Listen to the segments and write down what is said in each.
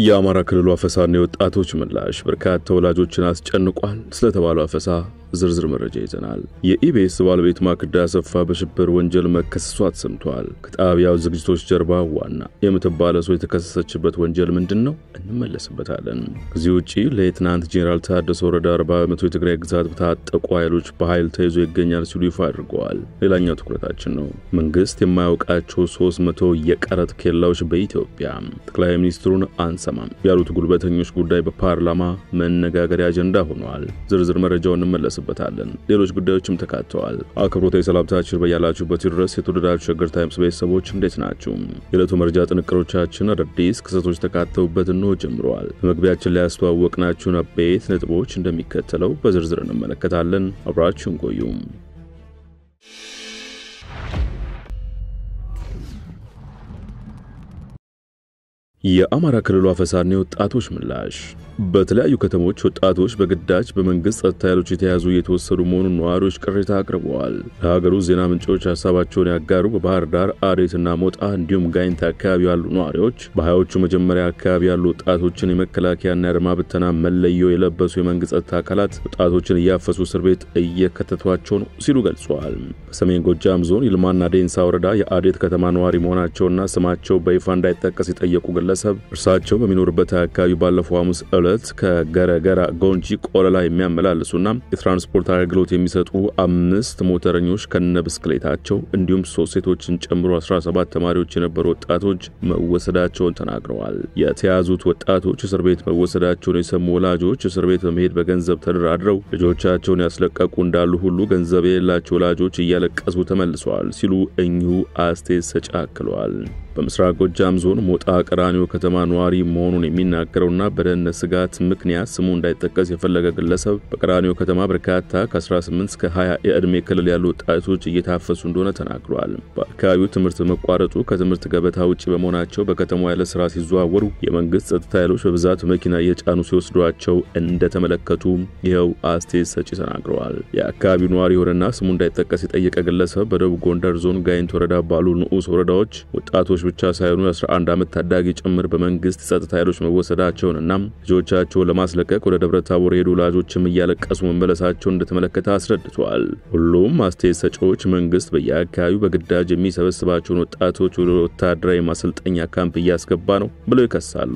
የአማራ ክልሉ አፈሳና የወጣቶች ምላሽ በርካታ ወላጆችን አስጨንቋል ስለተባለው አፈሳ ዝርዝር መረጃ ይዘናል። የኢቢኤስ ባለቤት ማክዳ አሰፋ በሽብር ወንጀል መከሰሷ ተሰምቷል። ከጣቢያው ዝግጅቶች ጀርባ ዋና የምትባለው ሰው የተከሰሰችበት ወንጀል ምንድነው? እንመለስበታለን። ከዚህ ውጪ ሌተናንት ጄኔራል ታደሰ ወረዳ 40% የትግራይ ግዛት በታጠቁ ኃይሎች በኃይል ተይዞ ይገኛል ሲሉ ይፋ አድርገዋል። ሌላኛው ትኩረታችን ነው። መንግስት የማያውቃቸው 300 የቀረጥ ኬላዎች በኢትዮጵያ ጠቅላይ ሚኒስትሩን አንሰማም ያሉት ጉልበተኞች ጉዳይ በፓርላማ መነጋገሪያ አጀንዳ ሆኗል። ዝርዝር መረጃውን እንመለስ በታለን ሌሎች ጉዳዮችም ተካተዋል። አክብሮታዊ ሰላምታችን በያላችሁበት ድረስ የተወደዳችሁ ሸገር ታይምስ ቤተሰቦች እንዴት ናችሁ? የዕለቱ መረጃ ጥንቅሮቻችን አዳዲስ ክስተቶች ተካተውበት ነው ጀምረዋል። በመግቢያችን ላይ ያስተዋወቅናችሁን አበይት ነጥቦች እንደሚከተለው በዝርዝር እንመለከታለን። አብራችሁን ቆዩ። የአማራ ክልሉ አፈሳና የወጣቶች ምላሽ በተለያዩ ከተሞች ወጣቶች በግዳጅ በመንግስት ጸጥታ ኃይሎች የተያዙ የተወሰዱ መሆኑን ነዋሪዎች ቅሬታ አቅርበዋል። ለሀገሩ ዜና ምንጮች ሐሳባቸውን ያጋሩ በባህር ዳር አሬትና ሞጣ እንዲሁም ጋይንት አካባቢ ያሉ ነዋሪዎች በሃያዎቹ መጀመሪያ አካባቢ ያሉ ወጣቶችን የመከላከያና የአድማ ብተና መለዮ የለበሱ የመንግስት ጸጥታ አካላት ወጣቶችን እያፈሱ እስር ቤት እየከተቷቸው ነው ሲሉ ገልጸዋል። በሰሜን ጎጃም ዞን ይልማና ዴንሳ ወረዳ የአዴት ከተማ ነዋሪ መሆናቸውና ስማቸው በይፋ እንዳይጠቀስ የጠየቁ ግለሰብ እርሳቸው በሚኖርበት አካባቢ ባለፈው ሐሙስ ከገረገራ ጎንጂ ቆለላ የሚያመላልሱና የትራንስፖርት አገልግሎት የሚሰጡ 5 ሞተረኞች ከነብስክሌታቸው እንዲሁም 3 ሴቶችን ጨምሮ 17 ተማሪዎች የነበሩ ወጣቶች መወሰዳቸውን ተናግረዋል። የተያዙት ወጣቶች እስር ቤት መወሰዳቸውን የሰሙ ወላጆች እስር ቤት በመሄድ በገንዘብ ተደራድረው ልጆቻቸውን ያስለቀቁ እንዳሉ ሁሉ ገንዘብ የሌላቸው ወላጆች እያለቀሱ ተመልሰዋል ሲሉ እኚሁ አስተያየት ሰጪ አክለዋል። በምስራቅ ጎጃም ዞን ሞጣ ቀራኒዮ ከተማ ነዋሪ መሆኑን የሚናገረውና በደህንነት ስጋት ምክንያት ስሙ እንዳይጠቀስ የፈለገ ግለሰብ በቀራኒዮ ከተማ በርካታ ከ18 እስከ 20 የዕድሜ ክልል ያሉ ወጣቶች እየታፈሱ እንደሆነ ተናግረዋል። በአካባቢው ትምህርት መቋረጡ ከትምህርት ገበታ ውጪ በመሆናቸው በከተማው ያለ ስራ ሲዘዋወሩ የመንግስት ጸጥታ ኃይሎች በብዛት መኪና እየጫኑ ሲወስዷቸው እንደተመለከቱ ይኸው አስተያየት ሰጪ ተናግረዋል። የአካባቢው ነዋሪ ሆነና ስሙ እንዳይጠቀስ የጠየቀ ግለሰብ በደቡብ ጎንደር ዞን ጋይንት ወረዳ ባሉ ንዑስ ወረዳዎች ወጣቶች ብቻ ሳይሆኑ 11 ዓመት ታዳጊ ጭምር በመንግስት ጸጥታ ኃይሎች መወሰዳቸውንና ልጆቻቸውን ለማስለቀቅ ወደ ደብረታቦር ሄዱ ወላጆችም እያለቀሱ መመለሳቸውን እንደተመለከተ አስረድቷል። ሁሉም አስተያየት ሰጪዎች መንግስት በየአካባቢው በግዳጅ የሚሰበስባቸውን ወጣቶች ወደ ወታደራዊ ማሰልጠኛ ካምፕ እያስገባ ነው ብለው ይከሳሉ።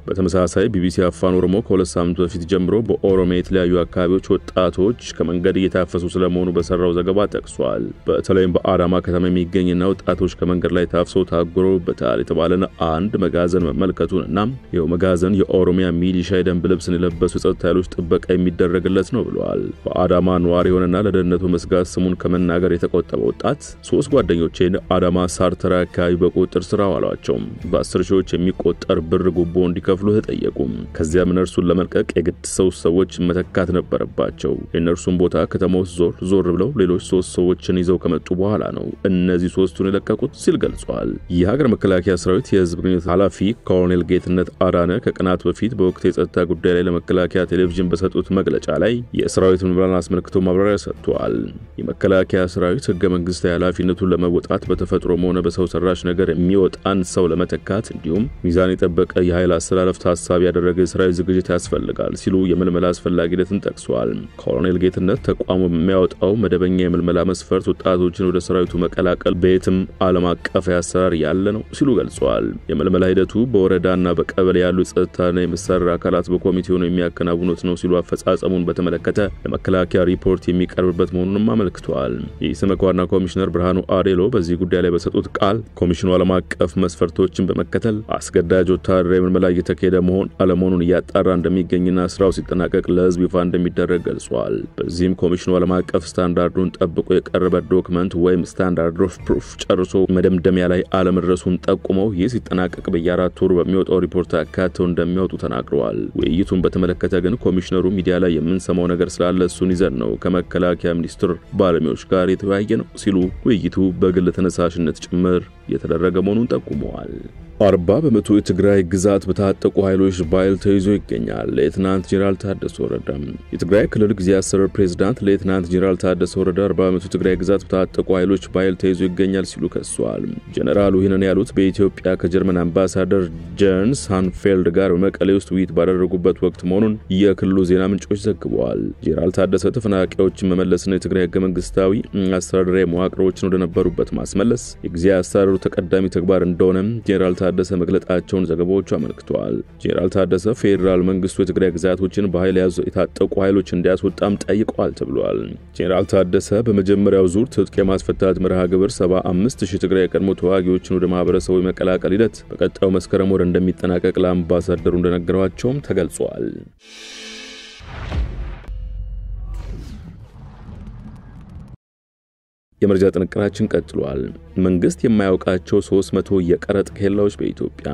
በተመሳሳይ ቢቢሲ አፋን ኦሮሞ ከሁለት ሳምንት በፊት ጀምሮ በኦሮሚያ የተለያዩ አካባቢዎች ወጣቶች ከመንገድ እየታፈሱ ስለመሆኑ በሰራው ዘገባ ጠቅሷል። በተለይም በአዳማ ከተማ የሚገኝና ወጣቶች ከመንገድ ላይ ታፍሰው ታጉረውበታል የተባለን አንድ መጋዘን መመልከቱንና ይኸው መጋዘን የኦሮሚያ ሚሊሻ የደንብ ልብስን የለበሱ የጸጥታ ኃይሎች ጥበቃ የሚደረግለት ነው ብለዋል። በአዳማ ነዋሪ የሆነና ለደህንነቱ መስጋት ስሙን ከመናገር የተቆጠበ ወጣት 3 ጓደኞቼን አዳማ ሳርተራ አካባቢ በቁጥጥር ስር አዋሏቸው። በ10 ሺዎች የሚቆጠር ብር ጉቦ እንዲከፍሉ ተጠየቁም። ከዚያም እነርሱን ለመልቀቅ የግድ ሰዎች መተካት ነበረባቸው። የእነርሱን ቦታ ከተማው ዞር ብለው ሌሎች 3 ሰዎችን ይዘው ከመጡ በኋላ ነው እነዚህ 3ቱን የለቀቁት ሲል ገልጿል። የሀገር መከላከያ ሰራዊት የህዝብ ግንኙነት ኃላፊ ኮሎኔል ጌትነት አዳነ ከቀናት በፊት በወቅቱ የጸጥታ ጉዳይ ላይ ለመከላከያ ቴሌቪዥን በሰጡት መግለጫ ላይ የሰራዊት ምልመላን አስመልክቶ ማብራሪያ ሰጥተዋል። የመከላከያ ሰራዊት ህገ መንግስታዊ ኃላፊነቱን ለመወጣት በተፈጥሮም ሆነ በሰው ሰራሽ ነገር የሚወጣን ሰው ለመተካት እንዲሁም ሚዛን የጠበቀ የኃይል አስተላለፍ ታሳቢ ያደረገ የሰራዊት ዝግጅት ያስፈልጋል ሲሉ የምልመላ አስፈላጊነትን ጠቅሰዋል። ኮሎኔል ጌትነት ተቋሙ የሚያወጣው መደበኛ የምልመላ መስፈርት ወጣቶችን ወደ ሰራዊቱ መቀላቀል በየትም ዓለም አቀፍ አሰራር ያለ ነው ሲሉ ገልጸዋል። የምልመላ ሂደቱ በወረዳና በቀበሌ ያሉ የጸጥታና የመሳሪያ አካላት በኮሚቴው ነው የሚያከናውኑት ነው ሲሉ አፈጻጸሙን በተመለከተ ለመከላከያ ሪፖርት የሚቀርብበት መሆኑንም አመልክተዋል። የኢሰመኮ ዋና ኮሚሽነር ብርሃኑ አዴሎ በዚህ ጉዳይ ላይ በሰጡት ቃል ኮሚሽኑ ዓለም አቀፍ መስፈርቶችን በመከተል አስገዳጅ ወታደራዊ ምልመላ እየተካሄደ መሆን አለመሆኑን እያጣራ እንደሚገኝና ስራው ሲጠናቀቅ ለህዝብ ይፋ እንደሚደረግ ገልጿል። በዚህም ኮሚሽኑ ዓለም አቀፍ ስታንዳርዱን ጠብቆ የቀረበ ዶክመንት ወይም ስታንዳርድ ኦፍ ፕሩፍ ጨርሶ መደምደሚያ ላይ አለመድረሱን ጠቁመው ይህ ሲጠናቀቅ በየ4 ወሩ በሚወጣው ሪፖርት አካተው እንደሚያወጡ ተናግረዋል። ውይይቱን በተመለከተ ግን ኮሚሽነሩ ሚዲያ ላይ የምንሰማው ነገር ስላለ እሱን ይዘን ነው ከመከላከያ ሚኒስቴር ባለሙያዎች ጋር የተወያየ ነው ሲሉ ውይይቱ በግል ተነሳሽነት ጭምር የተደረገ መሆኑን ጠቁመዋል። 40 በመቶ የትግራይ ግዛት በታጠቁ ኃይሎች ባይል ተይዞ ይገኛል። ሌተናንት ጄኔራል ታደሰ ወረደ የትግራይ ክልል ጊዜያዊ አስተዳደር ፕሬዝዳንት ሌተናንት ጄኔራል ታደሰ ወረደ 40 በመቶ የትግራይ ግዛት በታጠቁ ኃይሎች ባይል ተይዞ ይገኛል ሲሉ ከሰዋል። ጄኔራሉ ይህንን ያሉት በኢትዮጵያ ከጀርመን አምባሳደር ጀንስ ሃንፌልድ ጋር በመቀሌ ውስጥ ውይይት ባደረጉበት ወቅት መሆኑን የክልሉ ዜና ምንጮች ዘግበዋል። ጄኔራል ታደሰ ተፈናቃዮችን መመለስና የትግራይ ህገ መንግስታዊ አስተዳደራዊ መዋቅሮችን ወደ ነበሩበት ማስመለስ የጊዜያዊ አስተዳደሩ ተቀዳሚ ተግባር እንደሆነ ጄኔራል ታደሰ መግለጣቸውን ዘገባዎቹ አመልክተዋል። ጄኔራል ታደሰ ፌደራል መንግስቱ የትግራይ ግዛቶችን በኃይል የታጠቁ ኃይሎች እንዲያስወጣም ጠይቀዋል ተብሏል። ጄኔራል ታደሰ በመጀመሪያው ዙር ትጥቅ የማስፈታት መርሃ ግብር 75000 ትግራይ የቀድሞ ተዋጊዎችን ወደ ማህበረሰቡ የመቀላቀል ሂደት በቀጣዩ መስከረም ወር እንደሚጠናቀቅ ለአምባሳደሩ እንደነገሯቸውም ተገልጿል። የመረጃ ጥንቅራችን ቀጥሏል። መንግስት የማያውቃቸው 300 የቀረጥ ኬላዎች በኢትዮጵያ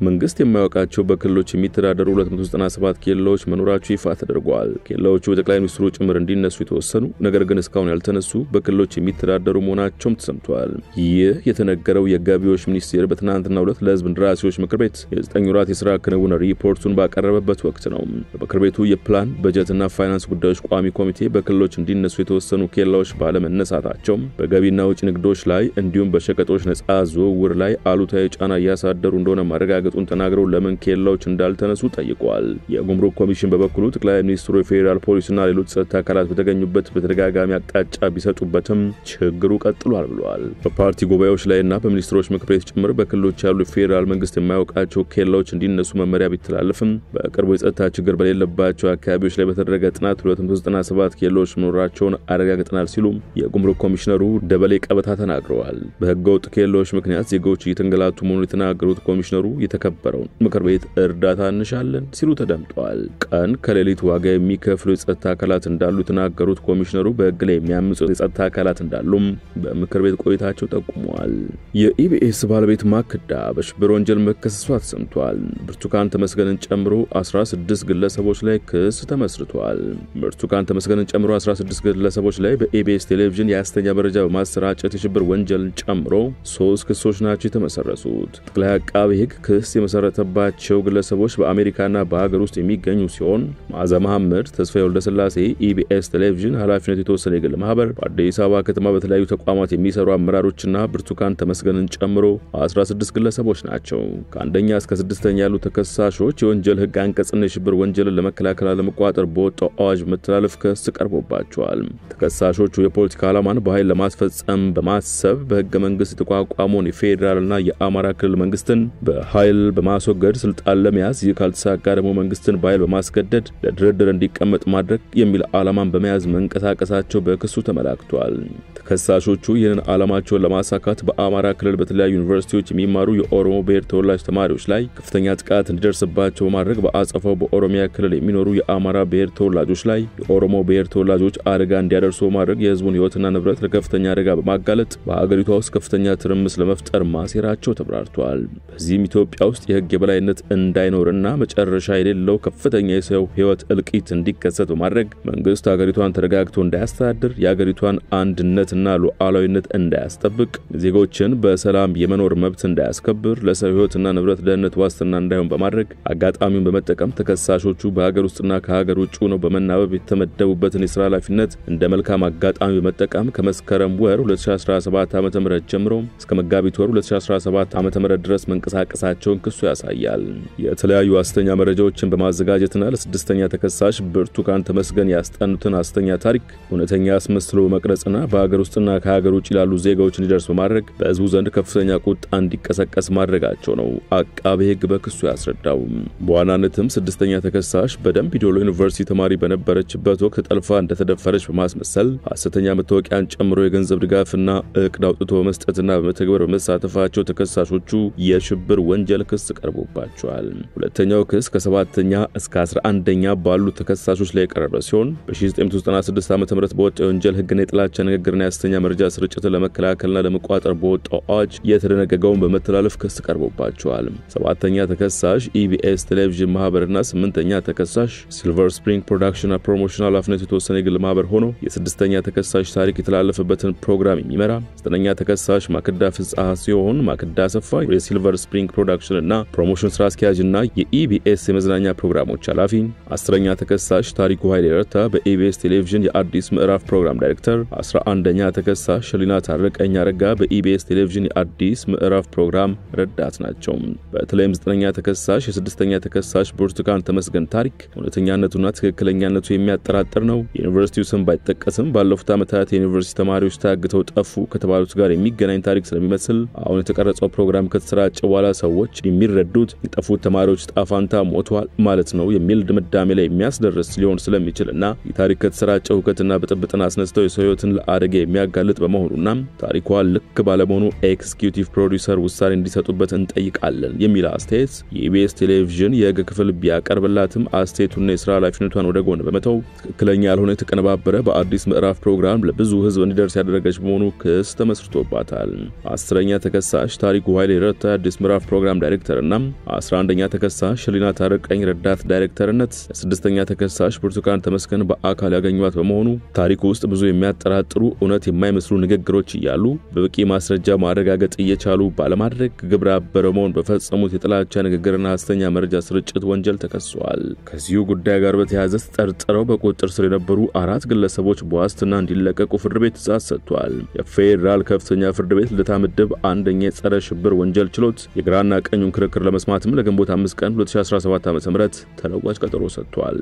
መንግስት የማያውቃቸው በክልሎች የሚተዳደሩ 297 ኬላዎች መኖራቸው ይፋ ተደርጓል። ኬላዎቹ በጠቅላይ ሚኒስትሩ ጭምር እንዲነሱ የተወሰኑ ነገር ግን እስካሁን ያልተነሱ በክልሎች የሚተዳደሩ መሆናቸውም ተሰምቷል። ይህ የተነገረው የገቢዎች ሚኒስቴር በትናንትናው ዕለት ለህዝብ እንደራሴዎች ምክር ቤት የ9 ወራት የሥራ ክንውን ሪፖርቱን ባቀረበበት ወቅት ነው። በምክር ቤቱ የፕላን በጀትና ፋይናንስ ጉዳዮች ቋሚ ኮሚቴ በክልሎች እንዲነሱ የተወሰኑ ኬላዎች ባለመነሳታቸው በገቢና ውጭ ንግዶች ላይ እንዲሁም በሸቀጦች ነፃ ዝውውር ላይ አሉታዊ ጫና እያሳደሩ እንደሆነ ማረጋገጡን ተናግረው ለምን ኬላዎች እንዳልተነሱ ጠይቀዋል። የጉምሩክ ኮሚሽን በበኩሉ ጠቅላይ ሚኒስትሩ የፌደራል ፖሊስና ሌሎች ጸጥታ አካላት በተገኙበት በተደጋጋሚ አቅጣጫ ቢሰጡበትም ችግሩ ቀጥሏል ብለዋል። በፓርቲ ጉባኤዎች ላይና በሚኒስትሮች ምክር ቤት ጭምር በክልሎች ያሉ የፌደራል መንግስት የማያውቃቸው ኬላዎች እንዲነሱ መመሪያ ቢተላለፍም በቅርቡ የጸጥታ ችግር በሌለባቸው አካባቢዎች ላይ በተደረገ ጥናት 297 ኬላዎች መኖራቸውን አረጋግጠናል ሲሉ የጉምሩክ ኮሚሽነሩ ደበሌ ቀበታ ተናግረዋል። በህገወጥ ኬላዎች ምክንያት ዜጎች እየተንገላቱ መሆኑን የተናገሩት ኮሚሽነሩ የተከበረውን ምክር ቤት እርዳታ እንሻለን ሲሉ ተደምጠዋል። ቀን ከሌሊት ዋጋ የሚከፍሉ የጸጥታ አካላት እንዳሉ የተናገሩት ኮሚሽነሩ በህግ ላይ የሚያምፁ የጸጥታ አካላት እንዳሉም በምክር ቤት ቆይታቸው ጠቁመዋል። የኢቢኤስ ባለቤት ማክዳ በሽብር ወንጀል መከሰሷ ተሰምቷል። ብርቱካን ተመስገንን ጨምሮ 16 ግለሰቦች ላይ ክስ ተመስርቷል። ብርቱካን ተመስገንን ጨምሮ 16 ግለሰቦች ላይ በኢቢኤስ ቴሌቪዥን የሐሰተኛ መረጃ በማሰራጨት የሽብር ወንጀልን ጨምሮ 3 ክሶች ናቸው የተመሰረቱት። ጠቅላይ አቃቤ ህግ ክስ የመሰረተባቸው ግለሰቦች በአሜሪካና በሀገር ውስጥ የሚገኙ ሲሆን መዓዛ መሐመድ፣ ተስፋዬ ወልደስላሴ፣ ኢቢኤስ ቴሌቪዥን ኃላፊነቱ የተወሰነ የግል ማህበር፣ በአዲስ አበባ ከተማ በተለያዩ ተቋማት የሚሰሩ አመራሮችና ብርቱካን ተመስገንን ጨምሮ 16 ግለሰቦች ናቸው። ከአንደኛ እስከ 6ኛ ያሉ ተከሳሾች የወንጀል ህግ አንቀጽና የሽብር ወንጀልን ለመከላከል ለመቋጠር በወጣው አዋጅ መተላለፍ ክስ ቀርቦባቸዋል። ተከሳሾቹ የፖለቲካ ዓላማን በኃይል ለማስፈጸም በማሰብ በህገ መንግስት የተቋቋመውን የፌደራልና የአማራ ክልል መንግስትን በኃይል በማስወገድ ስልጣን ለመያዝ ካልተሳካ ደግሞ መንግስትን በኃይል በማስገደድ ለድርድር እንዲቀመጥ ማድረግ የሚል ዓላማን በመያዝ መንቀሳቀሳቸው በክሱ ተመላክቷል። ተከሳሾቹ ይህንን ዓላማቸውን ለማሳካት በአማራ ክልል በተለያዩ ዩኒቨርሲቲዎች የሚማሩ የኦሮሞ ብሔር ተወላጅ ተማሪዎች ላይ ከፍተኛ ጥቃት እንዲደርስባቸው በማድረግ በአጸፋው በኦሮሚያ ክልል የሚኖሩ የአማራ ብሔር ተወላጆች ላይ የኦሮሞ ብሔር ተወላጆች አደጋ እንዲያደርሱ ማድረግ የህዝቡን ህይወትና ንብረት ለከፍተኛ አደጋ በማጋለጥ በአገሪቷ ውስጥ ከፍተኛ ትርምስ ለመፍጠር ማሴራቸው ተብራርቷል። በዚህም ኢትዮጵያ ውስጥ የህግ የበላይነት እንዳይኖርና መጨረሻ የሌለው ከፍተኛ የሰው ህይወት እልቂት እንዲከሰት በማድረግ መንግስት አገሪቷን ተረጋግቶ እንዳያስተዳድር የአገሪቷን አንድነትና ሉዓላዊነት እንዳያስጠብቅ ዜጎችን በሰላም የመኖር መብት እንዳያስከብር ለሰው ህይወትና ንብረት ደህንነት ዋስትና እንዳይሆን በማድረግ አጋጣሚውን በመጠቀም ተከሳሾቹ በሀገር ውስጥና ከሀገር ውጭ ሆነው በመናበብ የተመደቡበትን የሥራ ኃላፊነት እንደ መልካም አጋጣሚ በመጠቀም ከመስከረም ወር 2017 ዓ.ም ጀምሮ እስከ መጋቢት ወር 2017 ዓ.ም ድረስ መንቀሳቀሳቸውን ክሱ ያሳያል። የተለያዩ ሐሰተኛ መረጃዎችን በማዘጋጀትና ለስድስተኛ ተከሳሽ ብርቱካን ተመስገን ያስጠኑትን ሐሰተኛ ታሪክ እውነተኛ አስመስሎ በመቅረጽና በሀገር ውስጥና ከሀገር ውጭ ያሉ ዜጋዎች እንዲደርስ በማድረግ በህዝቡ ዘንድ ከፍተኛ ቁጣ እንዲቀሰቀስ ማድረጋቸው ነው አቃቤ ህግ በክሱ ያስረዳው። በዋናነትም ስድስተኛ ተከሳሽ በደምቢ ዶሎ ዩኒቨርሲቲ ተማሪ በነበረችበት ወቅት ጠልፋ እንደተደፈረች በማስመሰል ሐሰተኛ መታወቂያን ጨምሮ የገንዘብ ድጋፍና እቅድ አውጥቶ በመስጠትና በመተግበር በመሳተፋቸው ተከሳሾቹ የሽብር ወንጀል ክስ ቀርቦባቸዋል። ሁለተኛው ክስ ከ7ኛ እስከ 11ኛ ባሉ ተከሳሾች ላይ የቀረበ ሲሆን በ1996 ዓ.ም በወጣው የወንጀል ህግና የጥላቻ ንግግርና የሐሰተኛ መረጃ ስርጭትን ለመከላከልና ለመቋጠር በወጣው አዋጅ የተደነገገውን በመተላለፍ ክስ ቀርቦባቸዋል። 7ኛ ተከሳሽ ኢቢኤስ ቴሌቪዥን ማህበርና 8ኛ ተከሳሽ ሲልቨር ስፕሪንግ ፕሮዳክሽንና ፕሮሞሽን ኃላፊነቱ የተወሰነ የግል ማህበር ሆኖ የ6ኛ ተከሳሽ ታሪክ የተላለፈ የሚተላለፍበትን ፕሮግራም የሚመራ 9ኛ ተከሳሽ ማክዳ ፍጻሐ ሲሆን ማክዳ ሰፋ የሲልቨር ስፕሪንግ ፕሮዳክሽን እና ፕሮሞሽን ስራ አስኪያጅና የኢቢኤስ የመዝናኛ ፕሮግራሞች ኃላፊ፣ 10ኛ ተከሳሽ ታሪኩ ኃይሌ ረታ በኢቢኤስ ቴሌቪዥን የአዲስ ምዕራፍ ፕሮግራም ዳይሬክተር፣ 11ኛ ተከሳሽ ሸሊና ታረቀኝ አረጋ በኢቢኤስ ቴሌቪዥን የአዲስ ምዕራፍ ፕሮግራም ረዳት ናቸው። በተለይም 9ኛ ተከሳሽ የ6ኛ ተከሳሽ ብርቱካን ተመስገን ታሪክ እውነተኛነቱና ትክክለኛነቱ የሚያጠራጥር ነው። ዩኒቨርሲቲው ስም ባይጠቀስም ባለፉት ዓመታት የዩኒቨርሲቲ ተማሪዎች ታግተው ጠፉ ከተባሉት ጋር የሚገናኝ ታሪክ ስለሚመስል አሁን የተቀረጸው ፕሮግራም ከተሰራጨ በኋላ ሰዎች የሚረዱት የጠፉት ተማሪዎች ጣፋንታ ሞቷል ማለት ነው የሚል ድምዳሜ ላይ የሚያስደርስ ሊሆን ስለሚችልና የታሪክ ከተሰራጨ ሁከትና ብጥብጥን አስነስተው የሰው ሕይወትን ለአደጋ የሚያጋልጥ በመሆኑና ታሪኳ ልክ ባለመሆኑ ኤክስኪዩቲቭ ፕሮዲዩሰር ውሳኔ እንዲሰጡበት እንጠይቃለን የሚል አስተያየት የኢቢኤስ ቴሌቪዥን የሕግ ክፍል ቢያቀርብላትም አስተያየቱና የሥራ ኃላፊነቷን ወደ ጎን በመተው ትክክለኛ ያልሆነ የተቀነባበረ በአዲስ ምዕራፍ ፕሮግራም ለብዙ ሕዝብ እንዲደርስ ያደረገች በመሆኑ ክስ ተመስርቶባታል። 10ኛ ተከሳሽ ታሪኩ ኃይሌ ረታ አዲስ ምዕራፍ ፕሮግራም ዳይሬክተርና 11ኛ ተከሳሽ ሸሊና ታረቀኝ ረዳት ዳይሬክተርነት፣ 6ኛ ተከሳሽ ብርቱካን ተመስገን በአካል ያገኙት በመሆኑ ታሪኩ ውስጥ ብዙ የሚያጠራጥሩ እውነት የማይመስሉ ንግግሮች እያሉ በበቂ ማስረጃ ማረጋገጥ እየቻሉ ባለማድረግ ግብረ አበረመውን በፈጸሙት የጥላቻ ንግግርና ሐሰተኛ መረጃ ስርጭት ወንጀል ተከሰዋል። ከዚሁ ጉዳይ ጋር በተያያዘ ተጠርጥረው በቁጥጥር ስር የነበሩ 4 ግለሰቦች በዋስትና እንዲለቀቁ ፍርድ ቤት ትዕዛዝ ሰጥቷል። የፌዴራል ከፍተኛ ፍርድ ቤት ልደታ ምድብ 1ኛ የጸረ ሽብር ወንጀል ችሎት የግራና ቀኙን ክርክር ለመስማትም ለግንቦት 5 ቀን 2017 ዓ.ም ተለዋጭ ቀጠሮ ሰጥቷል።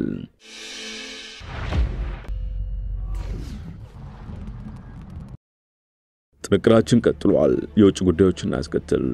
ጥንቅራችን ቀጥሏል። የውጭ ጉዳዮችን እናስከትል።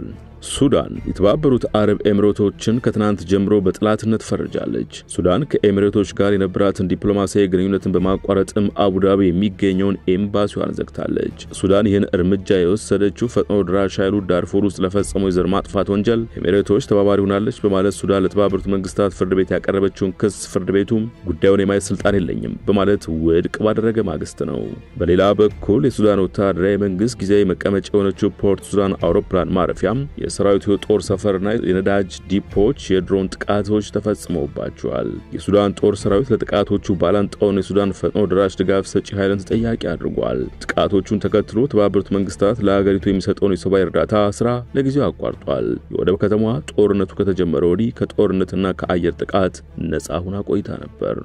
ሱዳን የተባበሩት አረብ ኤሚሬቶችን ከትናንት ጀምሮ በጥላትነት ፈርጃለች። ሱዳን ከኤሚሬቶች ጋር የነበራትን ዲፕሎማሲያዊ ግንኙነትን በማቋረጥም አቡዳቢ የሚገኘውን ኤምባሲዋን ዘግታለች። ሱዳን ይህን እርምጃ የወሰደችው ፈጥኖ ደራሽ ኃይሉ ዳርፉር ውስጥ ለፈጸመው የዘር ማጥፋት ወንጀል ኤሚሬቶች ተባባሪ ሆናለች በማለት ሱዳን ለተባበሩት መንግስታት ፍርድ ቤት ያቀረበችውን ክስ ፍርድ ቤቱ ጉዳዩን የማየት ስልጣን የለኝም በማለት ውድቅ ባደረገ ማግስት ነው። በሌላ በኩል የሱዳን ወታደራዊ መንግስት ጊዜያዊ መቀመጫ የሆነችው ፖርት ሱዳን አውሮፕላን ማረፊያም የሰራዊቱ የጦር ሰፈርና የነዳጅ ዲፖች የድሮን ጥቃቶች ተፈጽመውባቸዋል። የሱዳን ጦር ሰራዊት ለጥቃቶቹ ባላንጣውን የሱዳን ፈጥኖ ደራሽ ድጋፍ ሰጪ ኃይልን ተጠያቂ አድርጓል። ጥቃቶቹን ተከትሎ ተባበሩት መንግስታት ለሀገሪቱ የሚሰጠውን የሰብአዊ እርዳታ ስራ ለጊዜው አቋርጧል። የወደብ ከተማዋ ጦርነቱ ከተጀመረ ወዲህ ከጦርነትና ከአየር ጥቃት ነፃ ሆና ቆይታ ነበር።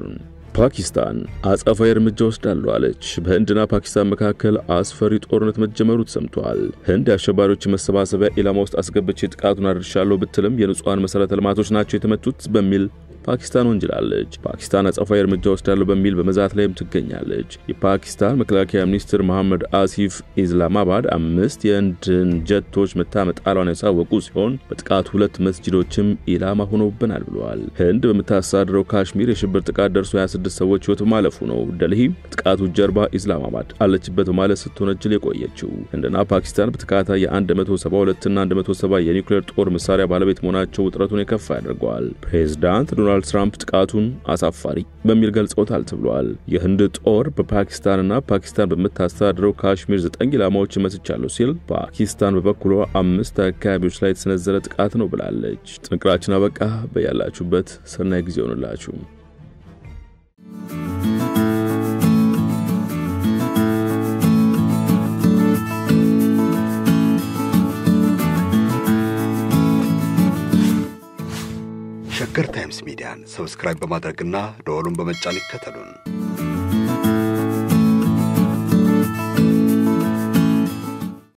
ፓኪስታን አጸፋዊ እርምጃ ወስዳለች አለች። በህንድና ፓኪስታን መካከል አስፈሪ ጦርነት መጀመሩ ተሰምቷል። ህንድ የአሸባሪዎች መሰባሰቢያ ኢላማ ውስጥ አስገብቼ ጥቃቱን አድርሻለሁ ብትልም የንጹሃን መሰረተ ልማቶች ናቸው የተመቱት በሚል ፓኪስታን ወንጅላለች። ፓኪስታን አጸፋዊ እርምጃ ወስዳለሁ በሚል በመዛት ላይም ትገኛለች። የፓኪስታን መከላከያ ሚኒስትር መሐመድ አሲፍ ኢስላማባድ 5 የህንድን ጀቶች መታመጣሏን ያሳወቁ ሲሆን በጥቃቱ 2 መስጂዶችም ኢላማ ሆነውብናል ብለዋል። ህንድ በምታሳድረው ካሽሚር የሽብር ጥቃት ደርሶ 26 ሰዎች ህይወት ማለፉ ነው። ደልሂ ጥቃቱ ጀርባ ኢስላማባድ አለችበት ማለት ስትወነጅል የቆየችው ህንድና ፓኪስታን በተካታታይ የ172 እና 170 የኒውክሌር ጦር መሳሪያ ባለቤት መሆናቸው ውጥረቱን የከፋ ያደርገዋል። ፕሬዝዳንት ዶናልድ ትራምፕ ጥቃቱን አሳፋሪ በሚል ገልጸውታል ተብሏል። የህንድ ጦር በፓኪስታንና ፓኪስታን በምታስተዳድረው ካሽሚር 9 ኢላማዎችን መትቻለሁ ሲል ፓኪስታን በበኩሏ 5 አካባቢዎች ላይ የተሰነዘረ ጥቃት ነው ብላለች። ጥንቅራችን አበቃ። በያላችሁበት ሰናይ ጊዜ ይሁንላችሁ። ሸገር ታይምስ ሚዲያን ሰብስክራይብ በማድረግና ደወሉን በመጫን ይከተሉን።